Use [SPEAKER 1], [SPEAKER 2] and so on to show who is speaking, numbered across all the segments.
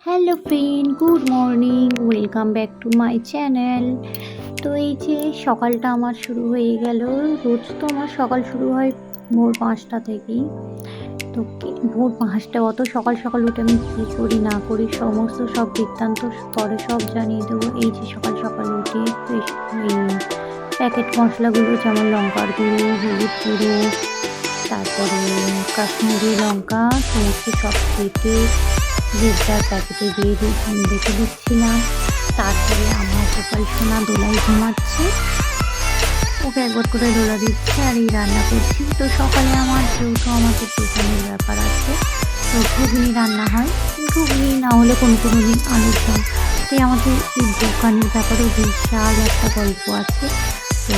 [SPEAKER 1] Hello friend, good morning, welcome back to my channel. তো এই যে সকালটা আমার শুরু হয়ে গেল। রোজ তো আমার সকাল শুরু হয় ভোর 5টা থেকেই। তো ভোর 5টা অত সকাল সকাল উঠে আমি কী করি না করি সমস্ত সব বৃত্তান্ত পরে সব জানিয়ে দেবো। এই যে সকাল সকাল উঠে এই প্যাকেট মশলাগুলো যেমন লঙ্কার গুঁড়ো, হলুদ গুঁড়ো, তারপরে কাশ্মীরি লঙ্কা সমস্ত সব কেটে রেডটার প্যাকেটে দিয়ে রেখে দিচ্ছিলাম। তারপরে আমার গোপাল সোনা দোলায় ঘুমাচ্ছে, ওকে একবার করে দোলা দিচ্ছে আর এই রান্না করছি। তো সকালে আমার যেহেতু আমাদের দোকানের ব্যাপার আছে, তো ঘুগনি রান্না হয়, ঘুগনি না হলে কোনো দিন আলুর দম। তাই আমাদের এই দোকানের ব্যাপারেও বিশাল একটা গল্প আছে। তো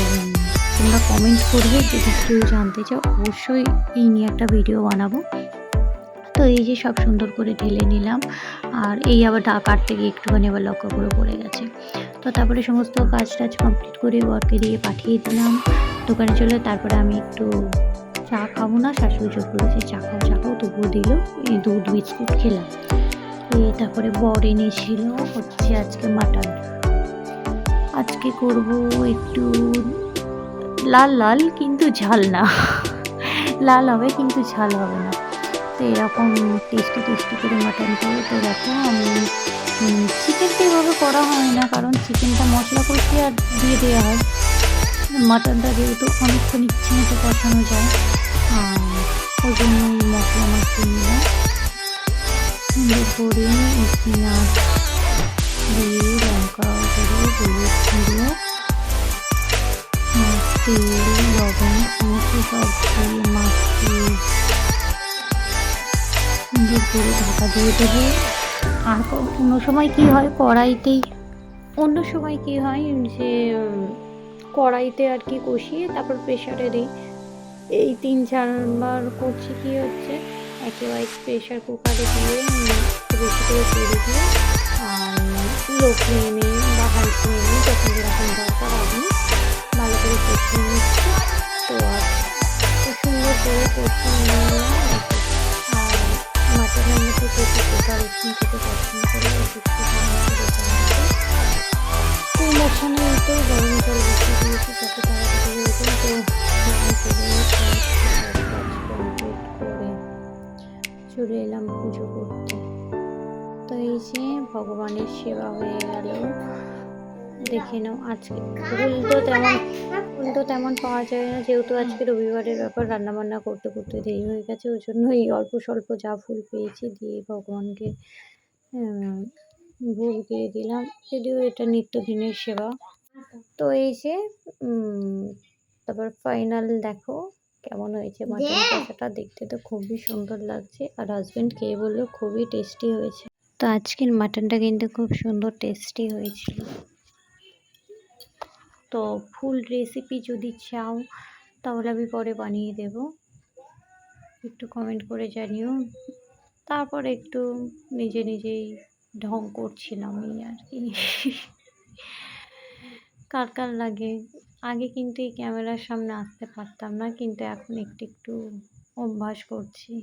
[SPEAKER 1] তোমরা কমেন্ট করবে যদি কেউ জানতে চাও, অবশ্যই এই নিয়ে একটা ভিডিও বানাবো। তো এই যে সব সুন্দর করে ঢেলে নিলাম, আর এই আবার কাটতে গিয়ে একটুখানি আবার লক্ষ্য করে পড়ে গেছে। তো তারপরে সমস্ত কাজ টাজ কমপ্লিট করে বরকে দিয়ে পাঠিয়ে দিলাম দোকানে চলে। তারপরে আমি একটু চা খাবো না, শাশুড়ি চোখ বলেছে চা খাও, তবুও দিল, এই দুধ বিস্কুট খেলাম। তারপরে বর এনেছিল হচ্ছে আজকে মাটন। আজকে করব একটু লাল লাল, কিন্তু ঝাল না। লাল হবে কিন্তু ঝাল হবে না। তো এরকম টেস্টি করে মাটন করবো। তো দেখো আমি চিকেনটা এভাবে করা হয় না, কারণ চিকেনটা মশলা কষি আর দিয়ে দেওয়া হয়। মাটনটা যেহেতু অনেকক্ষণ ইচ্ছে মতো কষানো যায়, ওই জন্য মশলা মাখিয়ে নিলাম সুন্দর করে। পেঁয়াজ দিয়ে লঙ্কা গুঁড়ো, হলুদ গুঁড়ো, তেল, লবণ সমস্ত সব দিয়ে মাখিয়ে সুন্দর করে ঢাকা দিয়ে দেবো। আর অন্য সময় কী হয় যে কড়াইতে আর কি কষিয়ে তারপর প্রেশারে দিই। এই 3-4বার করছি কি হচ্ছে, একেবারে প্রেশার কুকারে দিয়ে বেশি করে তেল দিয়ে আর লো ফ্লেমে বা হাই ফ্লেমে যখন যেরকম দরকার আমি ভালো করে কষিয়ে নিচ্ছি। তো আর সুন্দর করে কষিয়ে নিলাম। আর মাটনের মধ্যে প্রচুর পোকা রসুন খেতে পছন্দ করে, এই মশানে তো গরম জল বসিয়ে দিয়েছি যাতে তাড়াতাড়ি হয়ে যায়। তো কমপ্লিট করে চলে এলাম পুজো করতে। তো এই যে ভগবানের সেবা হয়ে গেল। দেখে নাও, আজকে ফুল তো তেমন পাওয়া যায় না, যেহেতু আজকে রবিবারের ব্যাপার, রান্নাবান্না করতে করতে দেরি হয়ে গেছে, ওই জন্য এই অল্প স্বল্প যা ফুল পেয়েছি দিয়ে ভগবানকে ভোগ দিয়ে দিলাম, যদিও এটা নিত্যদিনের সেবা। তো এই যে তারপর ফাইনাল দেখো কেমন হয়েছে মাটন কষাটা, দেখতে তো খুবই সুন্দর লাগছে, আর হাজব্যান্ড খেয়ে বললো খুবই টেস্টি হয়েছে। তো আজকের মাটনটা কিন্তু খুব সুন্দর টেস্টি হয়েছিল। তো ফুল রেসিপি যদি চাও তাহলে আমি পরে বানিয়ে দেব, একটু কমেন্ট করে জানিও। তারপর একটু নিজেই ঢং করছিলাম এই আর কি। কার লাগে। আগে কিন্তু এই ক্যামেরার সামনে আসতে পারতাম না, কিন্তু এখন একটু অভ্যাস করছি।